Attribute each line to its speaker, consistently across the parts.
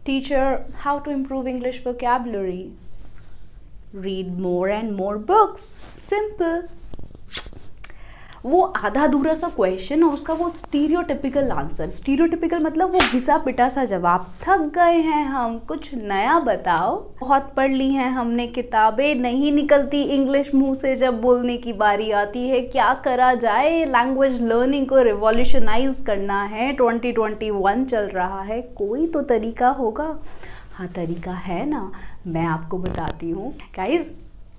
Speaker 1: Teacher, how to improve English vocabulary? Read more and more books. Simple. वो आधा अधूरा सा क्वेश्चन और उसका वो स्टीरियोटिपिकल आंसर। स्टीरियोटिपिकल मतलब वो घिसा पिटा सा जवाब। थक गए हैं हम, कुछ नया बताओ। बहुत पढ़ ली हैं हमने किताबें, नहीं निकलती इंग्लिश मुंह से जब बोलने की बारी आती है। क्या करा जाए, लैंग्वेज लर्निंग को रिवॉल्यूशनाइज करना है। 2021 चल रहा है, कोई तो तरीका होगा। हाँ, तरीका है ना, मैं आपको बताती हूँ। गाइज,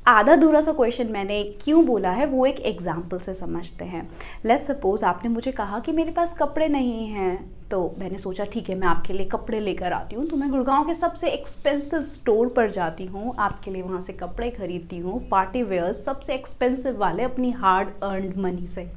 Speaker 1: आधा अधूरा सा क्वेश्चन मैंने क्यों बोला है वो एक एग्जाम्पल से समझते हैं। लेट्स सपोज आपने मुझे कहा कि मेरे पास कपड़े नहीं हैं, तो मैंने सोचा ठीक है मैं आपके लिए कपड़े लेकर आती हूँ। तो मैं गुड़गांव के सबसे एक्सपेंसिव स्टोर पर जाती हूँ, आपके लिए वहाँ से कपड़े खरीदती हूँ, पार्टी वेयर्स सबसे एक्सपेंसिव वाले, अपनी हार्ड अर्नड मनी से।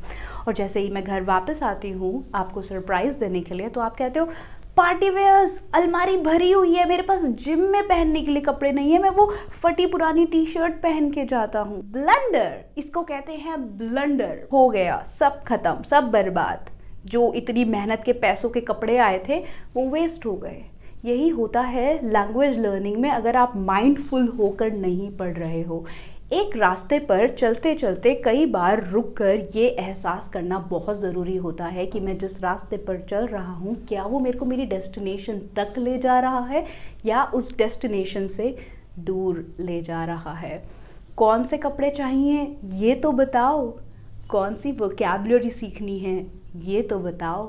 Speaker 1: और जैसे ही मैं घर वापस आती हूँ आपको सरप्राइज़ देने के लिए, तो आप कहते हो पार्टी वेयर्स अलमारी भरी हुई है, मेरे पास जिम में पहनने के लिए कपड़े नहीं है, मैं वो फटी पुरानी टी शर्ट पहन के जाता हूँ। ब्लंडर, इसको कहते हैं ब्लंडर। हो गया, सब खत्म, सब बर्बाद। जो इतनी मेहनत के पैसों के कपड़े आए थे वो वेस्ट हो गए। यही होता है लैंग्वेज लर्निंग में अगर आप माइंडफुल होकर नहीं पढ़ रहे हो। एक रास्ते पर चलते चलते कई बार रुककर ये एहसास करना बहुत ज़रूरी होता है कि मैं जिस रास्ते पर चल रहा हूँ क्या वो मेरे को मेरी डेस्टिनेशन तक ले जा रहा है या उस डेस्टिनेशन से दूर ले जा रहा है। कौन से कपड़े चाहिए ये तो बताओ, कौन सी वोकैबुलरी सीखनी है ये तो बताओ।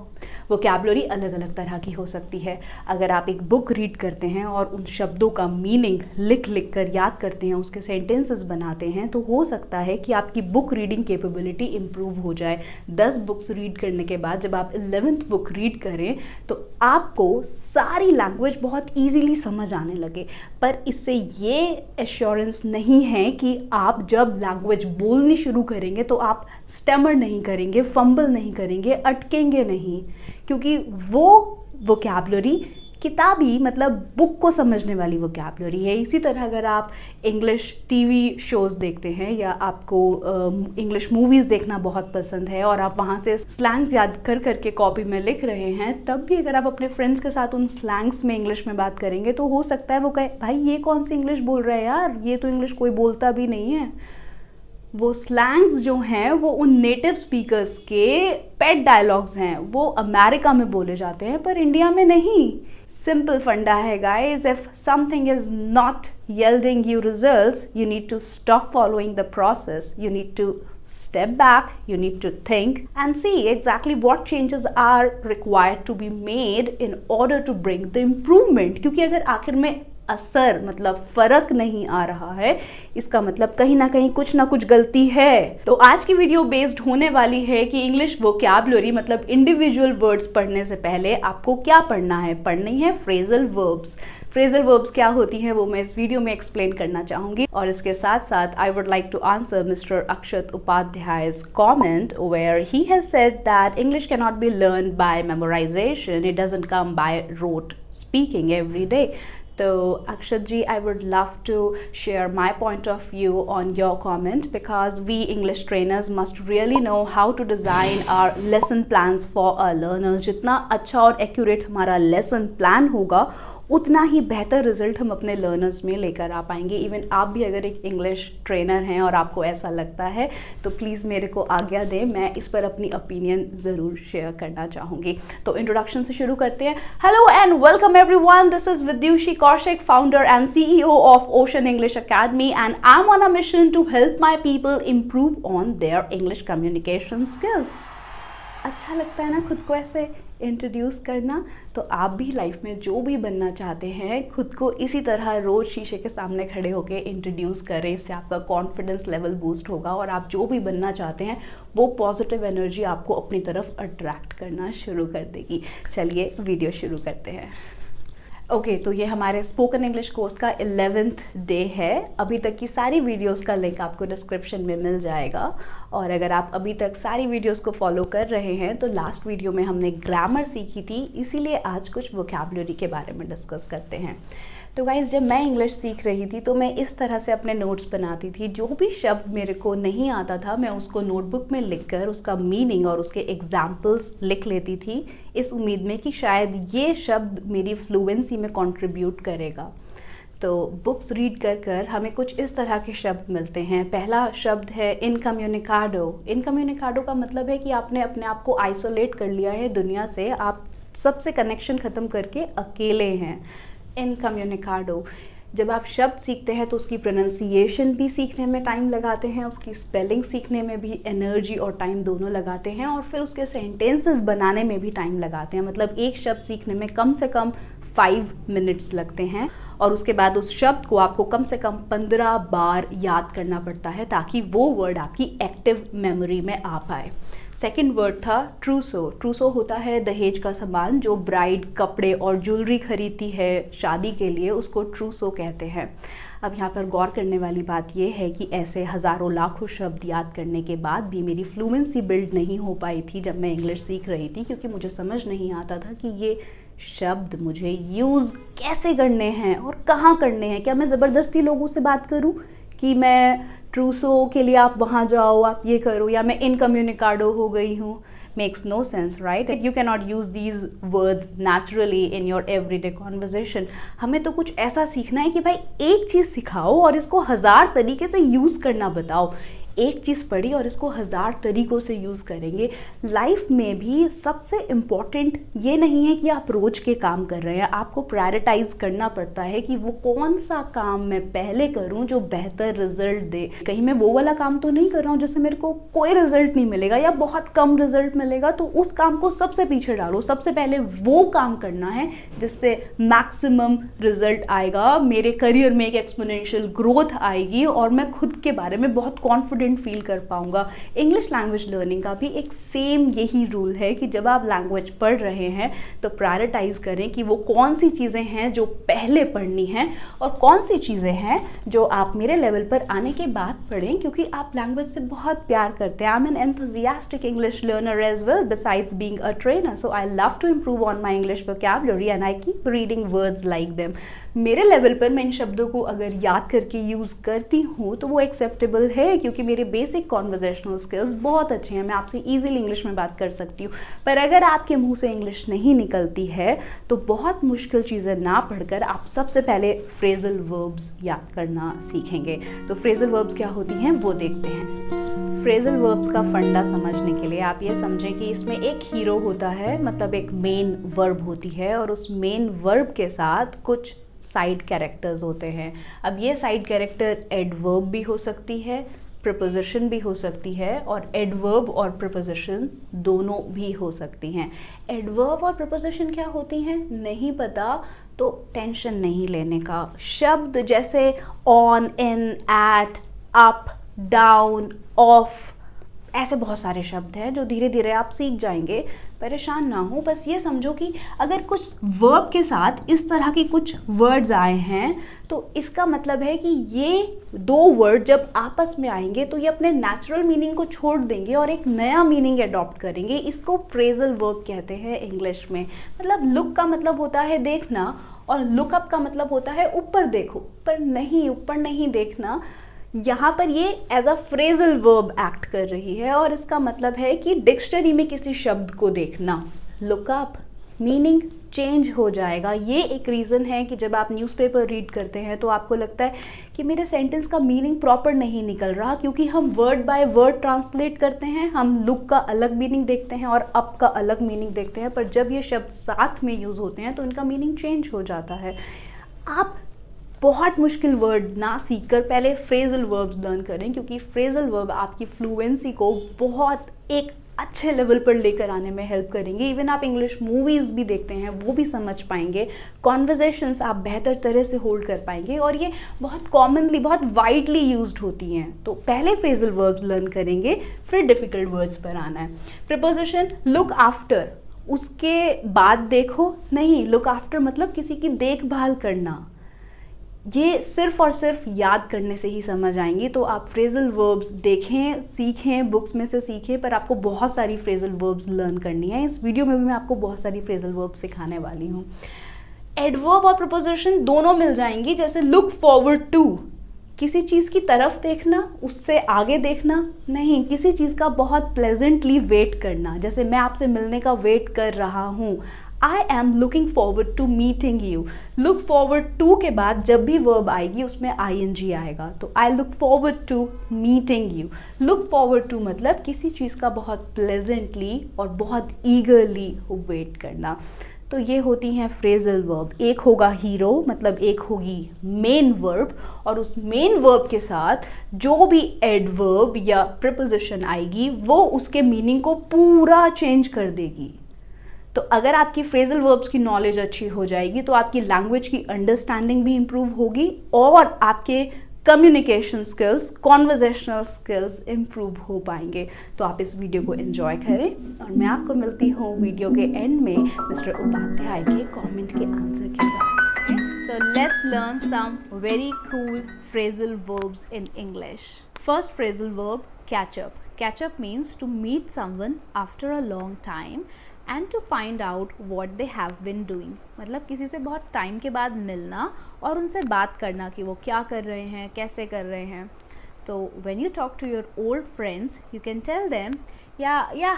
Speaker 1: वोकैबुलरी अलग अलग तरह की हो सकती है। अगर आप एक बुक रीड करते हैं और उन शब्दों का मीनिंग लिख लिख कर याद करते हैं, उसके सेंटेंसेस बनाते हैं, तो हो सकता है कि आपकी बुक रीडिंग कैपेबिलिटी इम्प्रूव हो जाए। 10 बुक्स रीड करने के बाद जब आप 11th बुक रीड करें तो आपको सारी लैंग्वेज बहुत ईजीली समझ आने लगे। पर इससे ये एश्योरेंस नहीं है कि आप जब लैंग्वेज बोलनी शुरू करेंगे तो आप स्टैमर नहीं करेंगे, फंबल नहीं करेंगे, अटकेंगे नहीं, क्योंकि वो वोकैबुलरी किताबी मतलब बुक को समझने वाली वोकैबुलरी है। इसी तरह अगर आप इंग्लिश टीवी शोज़ देखते हैं या आपको इंग्लिश मूवीज़ देखना बहुत पसंद है और आप वहाँ से स्लैंग्स याद कर करके कॉपी में लिख रहे हैं, तब भी अगर आप अपने फ्रेंड्स के साथ उन स्लैंग्स में इंग्लिश में बात करेंगे तो हो सकता है वो कहे भाई ये कौन सी इंग्लिश बोल रहा है यार, ये तो इंग्लिश कोई बोलता भी नहीं है। वो स्लैंग्स जो हैं वो उन नेटिव स्पीकर्स के पेट डायलॉग्स हैं, वो अमेरिका में बोले जाते हैं पर इंडिया में नहीं। सिंपल फंडा है guys, if something is not yielding you results, you need to stop following the process, you need to step back, you need to think and see exactly what changes are required to be made in order to bring the improvement। क्योंकि अगर आखिर में असर मतलब फर्क नहीं आ रहा है, इसका मतलब कहीं ना कहीं कुछ ना कुछ गलती है। तो आज की वीडियो बेस्ड होने वाली है कि इंग्लिश वोकैबुलरी मतलब इंडिविजुअल वर्ड्स पढ़ने से पहले आपको क्या पढ़ना है। पढ़नी है फ्रेजल वर्ब्स। फ्रेजल वर्ब्स क्या होती हैं वो मैं इस वीडियो में एक्सप्लेन करना चाहूँगी। और इसके साथ साथ I would like to answer Mister Akshat Upadhyay's comment where he has said that English cannot be learned by memorization, it doesn't come by rote speaking every day। तो अक्षत जी, I would love to share my point of view on your comment because we English trainers must really know how to design our lesson plans for our learners। जितना अच्छा और accurate हमारा lesson plan होगा उतना ही बेहतर result हम अपने learners में लेकर आ पाएंगे। इवन आप भी अगर एक इंग्लिश ट्रेनर हैं और आपको ऐसा लगता है तो प्लीज़ मेरे को आज्ञा दें, मैं इस पर अपनी ओपिनियन ज़रूर शेयर करना चाहूँगी। तो इंट्रोडक्शन से शुरू करते हैं। Hello and welcome everyone, this is Vidyushi Kaushik, founder and CEO of Ocean English Academy and I am on a mission to help my people improve on their English communication skills. अच्छा लगता है ना खुद को ऐसे इंट्रोड्यूस करना। तो आप भी लाइफ में जो भी बनना चाहते हैं खुद को इसी तरह रोज़ शीशे के सामने खड़े होकर इंट्रोड्यूस करें, इससे आपका कॉन्फिडेंस लेवल बूस्ट होगा और आप जो भी बनना चाहते हैं वो पॉजिटिव एनर्जी आपको अपनी तरफ अट्रैक्ट करना शुरू कर देगी। चलिए वीडियो शुरू करते हैं। ओके, तो ये हमारे स्पोकन इंग्लिश कोर्स का 11th डे है। अभी तक की सारी वीडियोस का लिंक आपको डिस्क्रिप्शन में मिल जाएगा। और अगर आप अभी तक सारी वीडियोस को फॉलो कर रहे हैं तो लास्ट वीडियो में हमने ग्रामर सीखी थी, इसीलिए आज कुछ वोकैबुलरी के बारे में डिस्कस करते हैं। तो गाइज़, जब मैं इंग्लिश सीख रही थी तो मैं इस तरह से अपने नोट्स बनाती थी। जो भी शब्द मेरे को नहीं आता था मैं उसको नोटबुक में लिखकर उसका मीनिंग और उसके एग्जाम्पल्स लिख लेती थी, इस उम्मीद में कि शायद ये शब्द मेरी फ्लुएंसी फ्लुएंसी में कंट्रीब्यूट करेगा। तो बुक्स रीड कर कर हमें कुछ इस तरह के शब्द मिलते हैं। पहला शब्द है इनकम्युनिकाडो। इनकम्युनिकाडो का मतलब है कि आपने अपने आप को आइसोलेट कर लिया है दुनिया से, आप सबसे कनेक्शन ख़त्म करके अकेले हैं। इनकम्युनिकाडो। जब आप शब्द सीखते हैं तो उसकी प्रोनाउंसिएशन भी सीखने में टाइम लगाते हैं, उसकी स्पेलिंग सीखने में भी एनर्जी और टाइम दोनों लगाते हैं, और फिर उसके सेंटेंसेस बनाने में भी टाइम लगाते हैं। मतलब एक शब्द सीखने में कम से कम 5 मिनट्स लगते हैं, और उसके बाद उस शब्द को आपको कम से कम 15 बार याद करना पड़ता है ताकि वो वर्ड आपकी एक्टिव मेमोरी में आ पाए। सेकंड वर्ड था ट्रूसो। ट्रूसो होता है दहेज का सामान, जो ब्राइड कपड़े और ज्वेलरी खरीदती है शादी के लिए, उसको ट्रूसो कहते हैं। अब यहाँ पर गौर करने वाली बात यह है कि ऐसे हज़ारों लाखों शब्द याद करने के बाद भी मेरी फ्लुएंसी बिल्ड नहीं हो पाई थी जब मैं इंग्लिश सीख रही थी, क्योंकि मुझे समझ नहीं आता था कि ये शब्द मुझे यूज़ कैसे करने हैं और कहाँ करने हैं। क्या मैं ज़बरदस्ती लोगों से बात करूँ कि मैं ट्रूसो के लिए आप वहाँ जाओ, आप ये करो, या मैं इनकम्युनिकाडो हो गई हूँ? Makes no sense, right? You cannot use these words naturally in your everyday conversation. हमें तो कुछ ऐसा सीखना है कि भाई एक चीज़ सिखाओ और इसको 1000 तरीके से यूज़ करना बताओ। एक चीज़ पढ़ी और इसको 1000 तरीक़ों से यूज़ करेंगे। लाइफ में भी सबसे इम्पॉर्टेंट ये नहीं है कि आप रोज़ के काम कर रहे हैं, आपको प्रायोरिटाइज करना पड़ता है कि वो कौन सा काम मैं पहले करूं जो बेहतर रिजल्ट दे। कहीं मैं वो वाला काम तो नहीं कर रहा हूं जिससे मेरे को कोई रिजल्ट नहीं मिलेगा या बहुत कम रिजल्ट मिलेगा, तो उस काम को सबसे पीछे डालो। सबसे पहले वो काम करना है जिससे मैक्सिमम रिजल्ट आएगा, मेरे करियर में एक एक्सपोनेंशियल ग्रोथ आएगी और मैं खुद के बारे में बहुत कॉन्फिडेंट फील कर पाऊंगा। इंग्लिश लैंग्वेज लर्निंग का भी एक सेम यही रूल है कि जब आप लैंग्वेज पढ़ रहे हैं तो प्रायोरिटाइज करें कि वो कौन सी चीज़ें हैं जो पहले पढ़नी हैं और कौन सी चीज़ें हैं जो आप मेरे लेवल पर आने के बाद पढ़ें, क्योंकि आप लैंग्वेज से बहुत प्यार करते हैं। I am an enthusiastic English learner as well besides being a trainer, so I love to improve on my English vocabulary and I keep reading words like them. मेरे लेवल पर मैं इन शब्दों को अगर याद करके यूज़ करती हूँ तो वो एक्सेप्टेबल है, क्योंकि मेरे बेसिक कॉन्वर्जेशनल स्किल्स बहुत अच्छे हैं, मैं आपसे ईजिली इंग्लिश में बात कर सकती हूँ। पर अगर आपके मुंह से इंग्लिश नहीं निकलती है तो बहुत मुश्किल चीज़ें ना पढ़कर आप सबसे पहले फ्रेजल वर्ब्स याद करना सीखेंगे। तो फ्रेजल वर्ब्स क्या होती हैं वो देखते हैं। फ्रेजल वर्ब्स का फंडा समझने के लिए आप ये समझें कि इसमें एक हीरो होता है, मतलब एक मेन वर्ब होती है, और उस मेन वर्ब के साथ कुछ साइड कैरेक्टर्स होते हैं। अब ये साइड कैरेक्टर एडवर्ब भी हो सकती है, प्रीपोजिशन भी हो सकती है, और एडवर्ब और प्रीपोजिशन दोनों भी हो सकती हैं। एडवर्ब और प्रीपोजिशन क्या होती हैं नहीं पता तो टेंशन नहीं लेने का। शब्द जैसे on, in, at, up, down, off, ऐसे बहुत सारे शब्द हैं जो धीरे धीरे आप सीख जाएंगे। परेशान ना हो, बस ये समझो कि अगर कुछ वर्ब के साथ इस तरह के कुछ वर्ड्स आए हैं तो इसका मतलब है कि ये दो वर्ड जब आपस में आएंगे तो ये अपने नेचुरल मीनिंग को छोड़ देंगे और एक नया मीनिंग अडॉप्ट करेंगे। इसको फ्रेजल वर्ब कहते हैं इंग्लिश में। मतलब लुक का मतलब होता है देखना और लुकअप का मतलब होता है ऊपर देखो, पर नहीं, ऊपर नहीं देखना। यहाँ पर ये as a phrasal verb act कर रही है और इसका मतलब है कि डिक्शनरी में किसी शब्द को देखना। लुकअप मीनिंग चेंज हो जाएगा। ये एक रीज़न है कि जब आप न्यूज़पेपर रीड करते हैं तो आपको लगता है कि मेरे सेंटेंस का मीनिंग प्रॉपर नहीं निकल रहा, क्योंकि हम वर्ड बाय वर्ड ट्रांसलेट करते हैं। हम लुक का अलग मीनिंग देखते हैं और अप का अलग मीनिंग देखते हैं, पर जब ये शब्द साथ में यूज़ होते हैं तो इनका मीनिंग चेंज हो जाता है। आप बहुत मुश्किल वर्ड ना सीखकर पहले फ्रेजल वर्ब्स लर्न करें, क्योंकि फ्रेजल वर्ब आपकी फ्लुएंसी को बहुत एक अच्छे लेवल पर लेकर आने में हेल्प करेंगे। इवन आप इंग्लिश मूवीज़ भी देखते हैं वो भी समझ पाएंगे, कॉन्वर्जेशंस आप बेहतर तरह से होल्ड कर पाएंगे, और ये बहुत कॉमनली, बहुत वाइडली यूज्ड होती हैं। तो पहले फ्रेजल वर्ब्स लर्न करेंगे, फिर डिफ़िकल्ट वर्ड्स पर आना है। प्रीपोजिशन लुक आफ्टर, उसके बाद देखो नहीं, लुक आफ्टर मतलब किसी की देखभाल करना। ये सिर्फ और सिर्फ याद करने से ही समझ आएंगी। तो आप फ्रेजल वर्ब्स देखें, सीखें, बुक्स में से सीखें, पर आपको बहुत सारी फ्रेजल वर्ब्स लर्न करनी है। इस वीडियो में भी मैं आपको बहुत सारी फ्रेजल वर्ब्स सिखाने वाली हूँ। एडवर्ब और प्रीपोजिशन दोनों मिल जाएंगी। जैसे लुक फॉरवर्ड टू, किसी चीज़ की तरफ देखना, उससे आगे देखना नहीं, किसी चीज़ का बहुत प्लेजेंटली वेट करना। जैसे मैं आपसे मिलने का वेट कर रहा हूँ, I am looking forward to meeting you. Look forward to के बाद जब भी वर्ब आएगी उसमें ING आएगा, तो I look forward to meeting you. Look forward to मतलब किसी चीज़ का बहुत प्लेजेंटली और बहुत ईगरली वेट करना। तो ये होती हैं फ्रेजल वर्ब। एक होगा हीरो, मतलब एक होगी मेन वर्ब, और उस मेन वर्ब के साथ जो भी एडवर्ब या प्रीपोजिशन आएगी वो उसके मीनिंग को पूरा चेंज कर देगी। तो अगर आपकी फ्रेजल वर्ब्स की नॉलेज अच्छी हो जाएगी तो आपकी लैंग्वेज की अंडरस्टैंडिंग भी इम्प्रूव होगी और आपके communication skills, conversational skills improve हो पाएंगे। तो आप इस वीडियो को एंजॉय करें और मैं आपको मिलती हूँ वीडियो के एंड में मिस्टर उपाध्याय के कमेंट के आंसर के साथ। So let's learn some very cool phrasal verbs in English. First phrasal verb, catch up. Catch up means to meet someone after a long time and to find out what they have been doing. मतलब किसी से बहुत time के बाद मिलना और उनसे बात करना कि वो क्या कर रहे हैं, कैसे कर रहे हैं। तो when you talk to your old friends, you can tell them,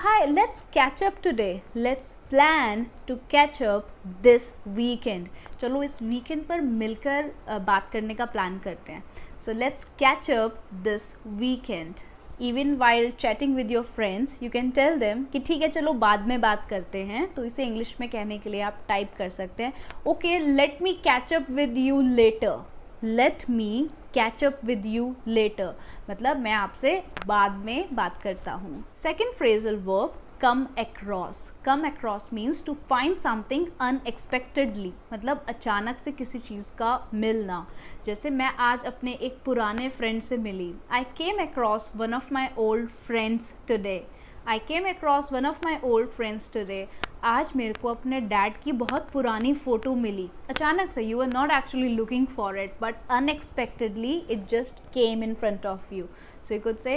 Speaker 1: hi, let's catch up today. Let's plan to catch up this weekend. चलो इस weekend पर मिलकर बात करने का प्लान करते हैं. So let's catch up this weekend. Even while chatting with your friends, you can tell them कि ठीक है चलो बाद में बात करते हैं। तो इसे इंग्लिश में कहने के लिए आप टाइप कर सकते हैं, okay let me catch up with you later. Let me catch up with you later मतलब मैं आपसे बाद में बात करता हूँ। Second phrasal verb, come across. Come across means to find something unexpectedly, मतलब अचानक से किसी चीज़ का मिलना। जैसे मैं आज अपने एक पुराने फ्रेंड से मिली। I came across one of my old friends today. I came across one of my old friends today. आज मेरे को अपने डैड की बहुत पुरानी फ़ोटो मिली अचानक से। You were not actually looking for it, but unexpectedly it just came in front of you. So you could say,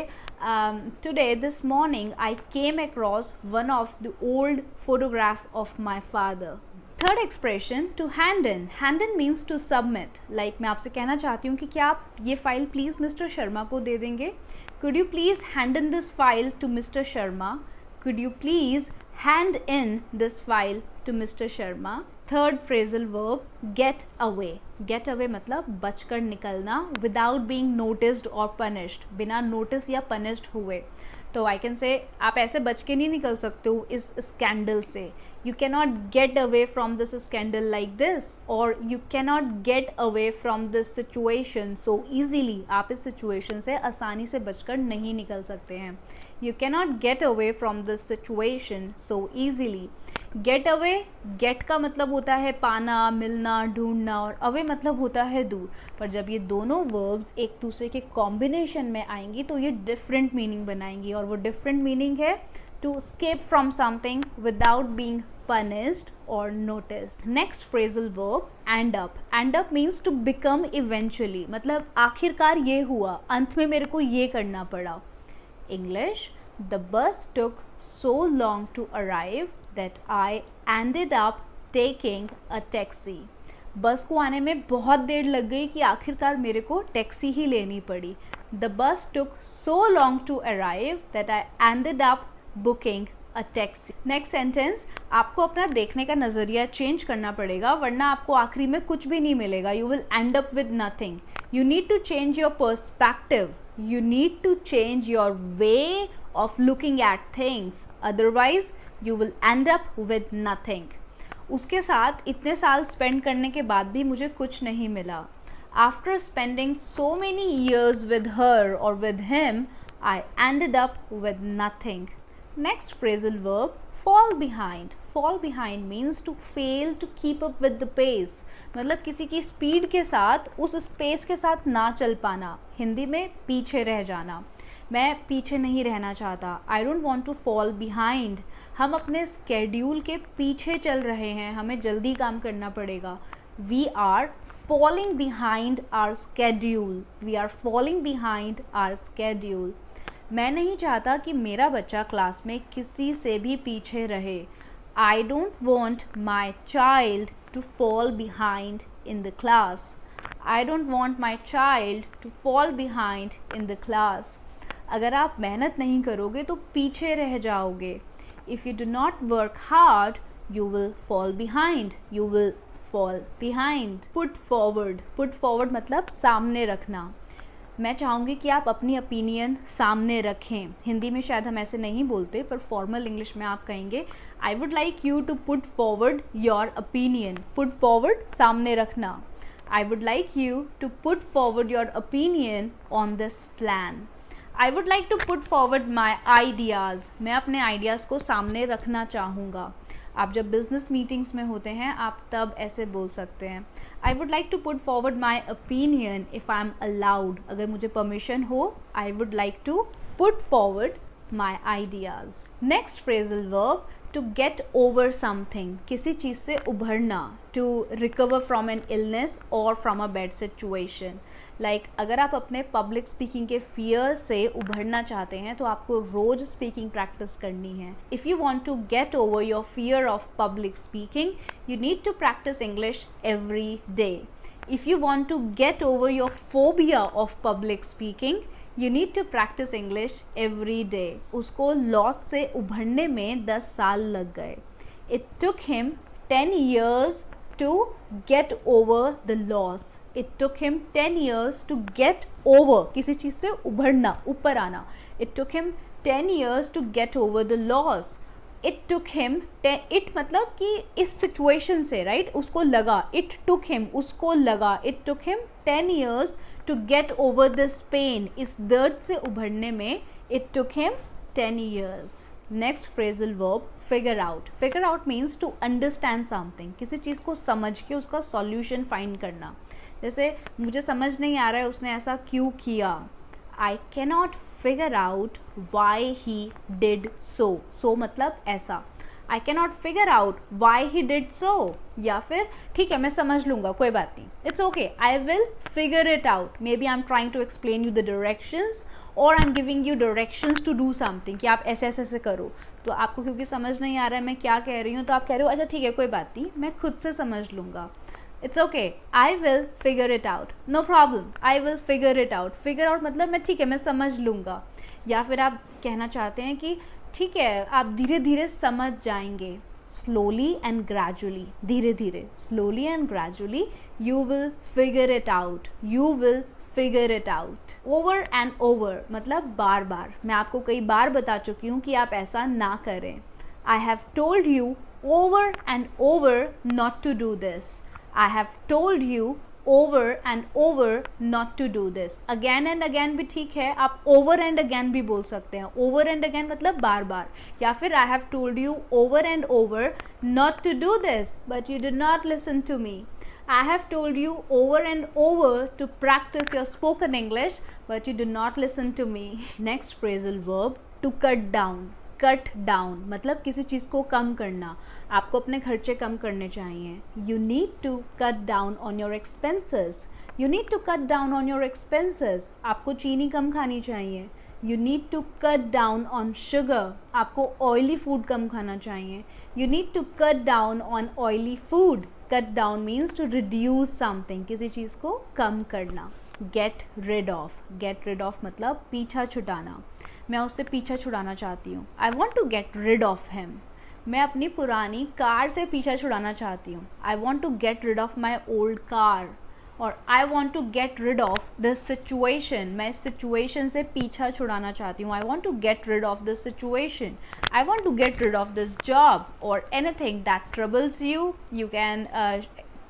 Speaker 1: today, this morning, I came across one of the old photograph of my father. Third expression, to hand in. Hand in means to submit. Like मैं आपसे कहना चाहती हूँ कि क्या आप ये file please mister Sharma को दे देंगे? Could you please hand in this file to Mr. Sharma? Could you please hand in this file to Mr. Sharma? Third phrasal verb, get away. Get away मतलब बचकर निकलना, without being noticed or punished, बिना notice या punished हुए। तो I can say आप ऐसे बच के नहीं निकल सकते हो इस स्कैंडल से। You cannot get away from this scandal like this, और you cannot get away from this situation so easily. आप इस सिचुएशन से आसानी से बचकर नहीं निकल सकते हैं। You cannot get away from this situation so easily. Get away, get का मतलब होता है पाना, मिलना, ढूंढना, और अवे मतलब होता है दूर। पर जब ये दोनों वर्ब्स एक दूसरे के कॉम्बिनेशन में आएंगी तो ये डिफरेंट मीनिंग बनाएंगी, और वो डिफरेंट मीनिंग है to escape from something without being punished or noticed. Next phrasal verb, end up. End up means to become eventually, मतलब आखिरकार ये हुआ, अंत में मेरे को ये करना पड़ा। English, the bus took so long to arrive that I ended up taking a taxi. बस को आने में बहुत देर लग गई कि आखिरकार मेरे को टैक्सी ही लेनी पड़ी। The bus took so long to arrive that I ended up booking a taxi. Next sentence, आपको अपना देखने का नज़रिया चेंज करना पड़ेगा वरना आपको आखिरी में कुछ भी नहीं मिलेगा। You will end up with nothing. You need to change your perspective. You need to change your way of looking at things. Otherwise, you will end up with nothing. उसके साथ इतने साल स्पेंड करने के बाद भी मुझे कुछ नहीं मिला। After spending so many years with her or with him, I ended up with nothing. Next phrasal verb, fall behind. Fall behind means to fail to keep up with the pace. मतलब किसी की speed के साथ उस space के साथ ना चल पाना। हिंदी में पीछे रह जाना। मैं पीछे नहीं रहना चाहता। I don't want to fall behind. हम अपने स्केड्यूल के पीछे चल रहे हैं, हमें जल्दी काम करना पड़ेगा। We are falling behind our schedule. We are falling behind our schedule. मैं नहीं चाहता कि मेरा बच्चा क्लास में किसी से भी पीछे रहे। I don't want my child to fall behind in the class. I don't want my child to fall behind in the class. अगर आप मेहनत नहीं करोगे तो पीछे रह जाओगे। If you do not work hard, you will fall behind, you will fall behind. Put forward मतलब सामने रखना. मैं चाहूँगी कि आप अपनी ओपिनियन सामने रखें. हिंदी में शायद हम ऐसे नहीं बोलते, पर फॉर्मल इंग्लिश में आप कहेंगे I would like you to put forward your opinion. Put forward सामने रखना. I would like you to put forward your opinion on this plan. I would like to put forward my ideas. मैं अपने ideas को सामने रखना चाहूँगा. आप जब बिजनेस मीटिंग्स में होते हैं आप तब ऐसे बोल सकते हैं. I would like to put forward my opinion if I am allowed. अगर मुझे परमिशन हो, I would like to put forward my ideas. Next phrasal verb, to get over something. किसी चीज़ से उभरना. To recover from an illness और from a bad situation. Like अगर आप अपने पब्लिक स्पीकिंग के फियर से उभरना चाहते हैं तो आपको रोज़ स्पीकिंग प्रैक्टिस करनी है. If you want to get over your fear of public speaking, you need to practice English every day. If you want to get over your phobia of public speaking, you need to practice English every day. उसको loss से उभरने में 10 साल लग गए. It took him 10 years to get over the loss. It took him 10 years to get over. किसी चीज़ से उभरना, ऊपर आना. It took him 10 years to get over the loss. It took him it मतलब कि इस situation से, right? उसको लगा. It took him, उसको लगा. It took him 10 years to get over this pain. इस दर्द से उभरने में it took him 10 years. Next phrasal verb, figure out. Figure out means to understand something. किसी चीज़ को समझ के उसका सॉल्यूशन फाइंड करना. जैसे मुझे समझ नहीं आ रहा है उसने ऐसा क्यों किया. I cannot figure out why he did so. So मतलब ऐसा. I cannot figure out why he did so. या फिर ठीक है मैं समझ लूँगा, कोई बात नहीं, it's okay, I will figure it out. Maybe I am trying to explain you the directions और I am giving you directions to do something कि आप ऐसे ऐसे ऐसे करो. तो आपको क्योंकि समझ नहीं आ रहा है मैं क्या कह रही हूँ, तो आप कह रहे हो अच्छा ठीक है कोई बात नहीं, मैं खुद से समझ लूँगा. It's okay, I will figure it out. No problem, I will figure it out. Figure out मतलब मैं ठीक है मैं समझ लूँगा. या फिर आप कहना चाहते हैं कि ठीक है आप धीरे धीरे समझ जाएंगे. स्लोली एंड ग्रेजुअली, धीरे धीरे, slowly and gradually you will figure it out. You will figure it out. Over and over मतलब बार बार. मैं आपको कई बार बता चुकी हूँ कि आप ऐसा ना करें. I have told you over and over not to do this. I have told you over and over not to do this. Again and again भी ठीक है, आप over and again भी बोल सकते हैं. over and again मतलब बार बार. या फिर I have told you over and over not to do this, but you did not listen to me. I have told you over and over to practice your spoken English, but you did not listen to me. Next phrasal verb, to cut down. Cut down मतलब किसी चीज़ को कम करना. आपको अपने खर्चे कम करने चाहिए. You need to cut down on your expenses. You need to cut down on your expenses. आपको चीनी कम खानी चाहिए. You need to cut down on sugar. आपको ऑयली फूड कम खाना चाहिए. You need to cut down on oily food. Cut down means to reduce something, किसी चीज़ को कम करना. Get rid of. Get rid of मतलब पीछा छुड़ाना. मैं उससे पीछा छुड़ाना चाहती हूँ. I want to get rid of him. मैं अपनी पुरानी कार से पीछा छुड़ाना चाहती हूँ. I want to get rid of my old car. और I want to get rid of this situation. मैं इस सिचुएशन से पीछा छुड़ाना चाहती हूँ. I want to get rid of this situation. I want to get rid of this job और anything that troubles you. You can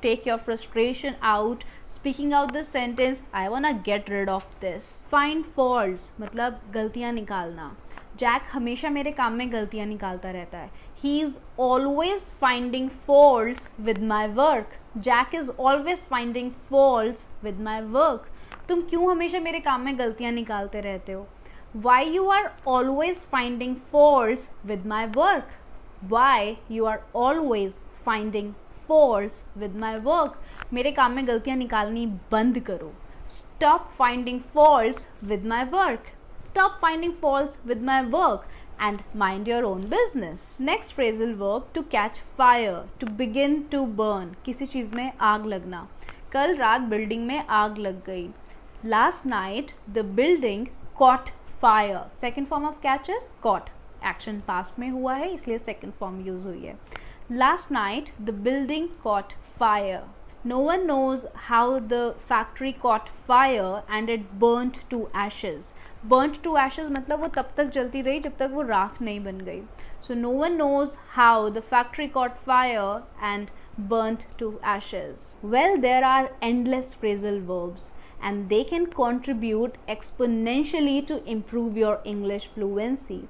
Speaker 1: take your frustration out speaking out this sentence. I wanna get rid of this. Find faults मतलब गलतियाँ निकालना. Jack हमेशा मेरे काम में गलतियाँ निकालता रहता है. He is always finding faults with my work. Jack is always finding faults with my work. तुम क्यों हमेशा मेरे काम में गलतियाँ निकालते रहते हो? Why you are always finding faults with my work? Why you are always finding faults with my work? मेरे काम में गलतियाँ निकालनी बंद करो. Stop finding faults with my work. Stop finding faults with my work and mind your own business. Next phrasal verb, to catch fire. To begin to burn. किसी चीज़ में आग लगना. कल रात बिल्डिंग में आग लग गई. Last night the building caught fire. Second form of catch is caught. Action past में हुआ है इसलिए सेकेंड फॉर्म यूज़ हुई है. Last night the building caught fire. No one knows how the factory caught fire and it burnt to ashes. Burnt to ashes मतलब वो तब तक जलती रही जब तक वो राख नहीं बन गई. So no one knows how the factory caught fire and burnt to ashes. Well, there are endless phrasal verbs and they can contribute exponentially to improve your English fluency.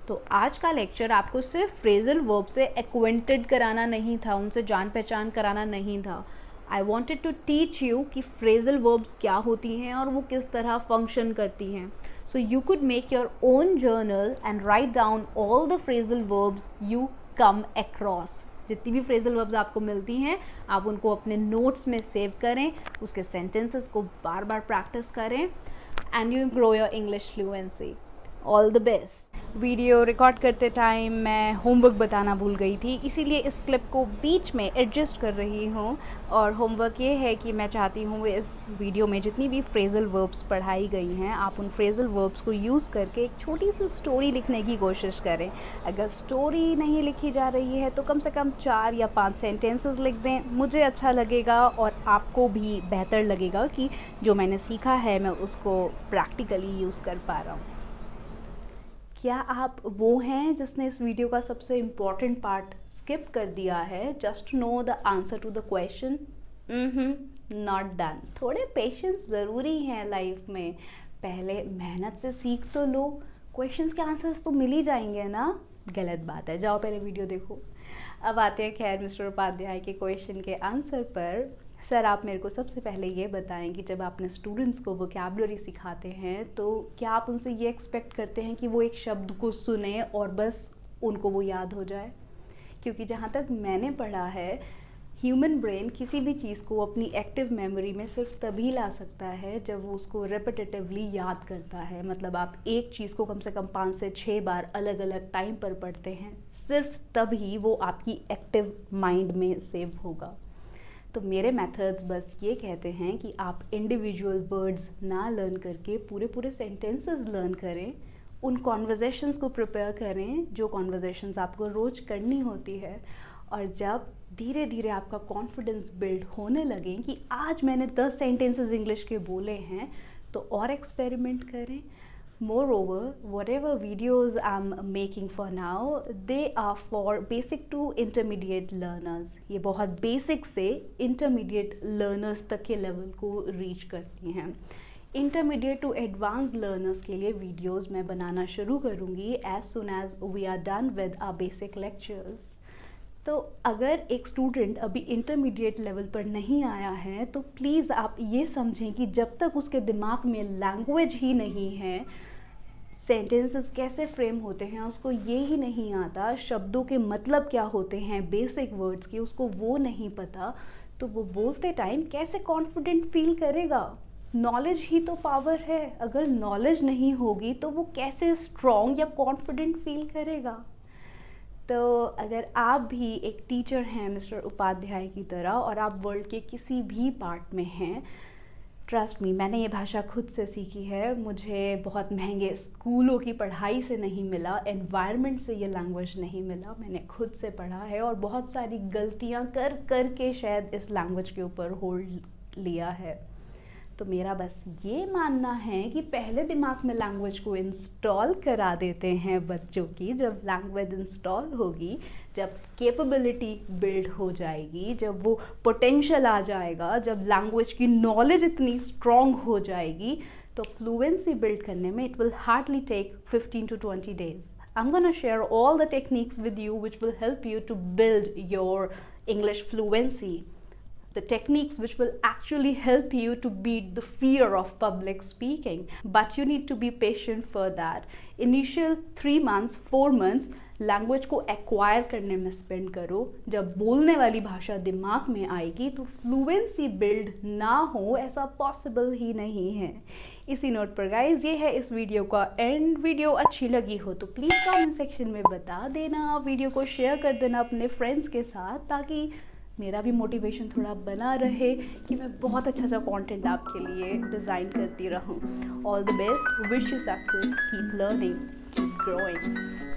Speaker 1: तो आज का लेक्चर आपको सिर्फ फ्रेजल वर्ब से acquainted कराना नहीं था, उनसे जान पहचान कराना नहीं था. I wanted to teach you कि फ्रेजल वर्ब्स क्या होती हैं और वो किस तरह फंक्शन करती हैं. So you could make your own journal and write down all the phrasal verbs you come across. जितनी भी फ्रेजल वर्ब्स आपको मिलती हैं आप उनको अपने नोट्स में सेव करें, उसके सेंटेंसेस को बार बार प्रैक्टिस करें and you grow your English fluency. All the best. Video record करते टाइम मैं होमवर्क बताना भूल गई थी, इसीलिए इस क्लिप को बीच में एडजस्ट कर रही हूँ. और होमवर्क ये है कि मैं चाहती हूँ इस वीडियो में जितनी भी फ्रेजल वर्ब्स पढ़ाई गई हैं आप उन फ्रेजल वर्ब्स को यूज़ करके एक छोटी सी स्टोरी लिखने की कोशिश करें. अगर स्टोरी नहीं लिखी जा रही है तो कम से कम 4 या 5 सेंटेंसेस लिख दें. मुझे अच्छा लगेगा और आपको भी बेहतर लगेगा कि जो मैंने सीखा है मैं उसको प्रैक्टिकली यूज़ कर पा रहा हूँ. क्या आप वो हैं जिसने इस वीडियो का सबसे इम्पॉर्टेंट पार्ट स्किप कर दिया है just know the answer to the question? Not done. थोड़े पेशेंस ज़रूरी हैं लाइफ में. पहले मेहनत से सीख तो लो, क्वेश्चंस के आंसर्स तो मिल ही जाएंगे ना. गलत बात है, जाओ पहले वीडियो देखो. अब आते हैं खैर मिस्टर उपाध्याय के क्वेश्चन के आंसर पर. सर आप मेरे को सबसे पहले ये बताएं कि जब आपने स्टूडेंट्स को वोकैबुलरी सिखाते हैं तो क्या आप उनसे ये एक्सपेक्ट करते हैं कि वो एक शब्द को सुने और बस उनको वो याद हो जाए? क्योंकि जहाँ तक मैंने पढ़ा है ह्यूमन ब्रेन किसी भी चीज़ को अपनी एक्टिव मेमोरी में सिर्फ तभी ला सकता है जब वो उसको रेपिटेटिवली याद करता है. मतलब आप एक चीज़ को कम से कम 5 से 6 बार अलग अलग टाइम पर पढ़ते हैं, सिर्फ तभी वो आपकी एक्टिव माइंड में सेव होगा. तो मेरे मेथड्स बस ये कहते हैं कि आप इंडिविजुअल वर्ड्स ना लर्न करके पूरे सेंटेंसेस लर्न करें, उन कॉन्वर्जेशंस को प्रिपेयर करें जो कॉन्वर्जेशंस आपको रोज़ करनी होती है. और जब धीरे धीरे आपका कॉन्फिडेंस बिल्ड होने लगे कि आज मैंने 10 सेंटेंसेस इंग्लिश के बोले हैं तो और एक्सपेरिमेंट करें. Moreover, whatever videos I'm making for now, they are for basic to intermediate learners. ये बहुत बेसिक से intermediate learners तक के लेवल को रीच करती हैं. इंटरमीडिएट टू एडवांस लर्नर्स के लिए वीडियोस मैं बनाना शुरू करूँगी as soon as we are done with our basic lectures. तो अगर एक स्टूडेंट अभी इंटरमीडिएट लेवल पर नहीं आया है तो प्लीज़ आप ये समझें कि जब तक उसके दिमाग में लैंग्वेज ही नहीं है, सेंटेंसेस कैसे फ्रेम होते हैं उसको ये ही नहीं आता, शब्दों के मतलब क्या होते हैं बेसिक वर्ड्स के उसको वो नहीं पता, तो वो बोलते टाइम कैसे कॉन्फिडेंट फील करेगा? नॉलेज ही तो पावर है. अगर नॉलेज नहीं होगी तो वो कैसे स्ट्रॉन्ग या कॉन्फिडेंट फील करेगा? तो अगर आप भी एक टीचर हैं मिस्टर उपाध्याय की तरह और आप वर्ल्ड के किसी भी पार्ट में हैं, ट्रस्ट मी मैंने ये भाषा खुद से सीखी है. मुझे बहुत महंगे स्कूलों की पढ़ाई से नहीं मिला, एनवायरनमेंट से ये लैंग्वेज नहीं मिला, मैंने खुद से पढ़ा है और बहुत सारी गलतियाँ कर के शायद इस लैंग्वेज के ऊपर होल्ड लिया है. तो मेरा बस ये मानना है कि पहले दिमाग में लैंग्वेज को इंस्टॉल करा देते हैं बच्चों की. जब लैंग्वेज इंस्टॉल होगी, जब कैपेबिलिटी बिल्ड हो जाएगी, जब वो पोटेंशियल आ जाएगा, जब लैंग्वेज की नॉलेज इतनी स्ट्रॉन्ग हो जाएगी तो फ्लुएंसी बिल्ड करने में it will hardly take 15 to 20 days. I'm gonna share all the techniques with you which will help you to build your English fluency. The techniques which will actually help you to beat the fear of public speaking. But you need to be patient for that. Initial 3 months, 4 months language को acquire करने में spend करो. जब बोलने वाली भाषा दिमाग में आएगी तो फ्लुएंसी बिल्ड ना हो ऐसा पॉसिबल ही नहीं है. इसी नोट पर गाइज ये है इस वीडियो का एंड. वीडियो अच्छी लगी हो तो प्लीज़ कमेंट सेक्शन में बता देना, वीडियो को शेयर कर देना अपने फ्रेंड्स के साथ ताकि मेरा भी मोटिवेशन थोड़ा बना रहे कि मैं बहुत अच्छा कंटेंट आपके लिए डिज़ाइन करती रहूँ. All the best, wish you success, keep learning, keep growing.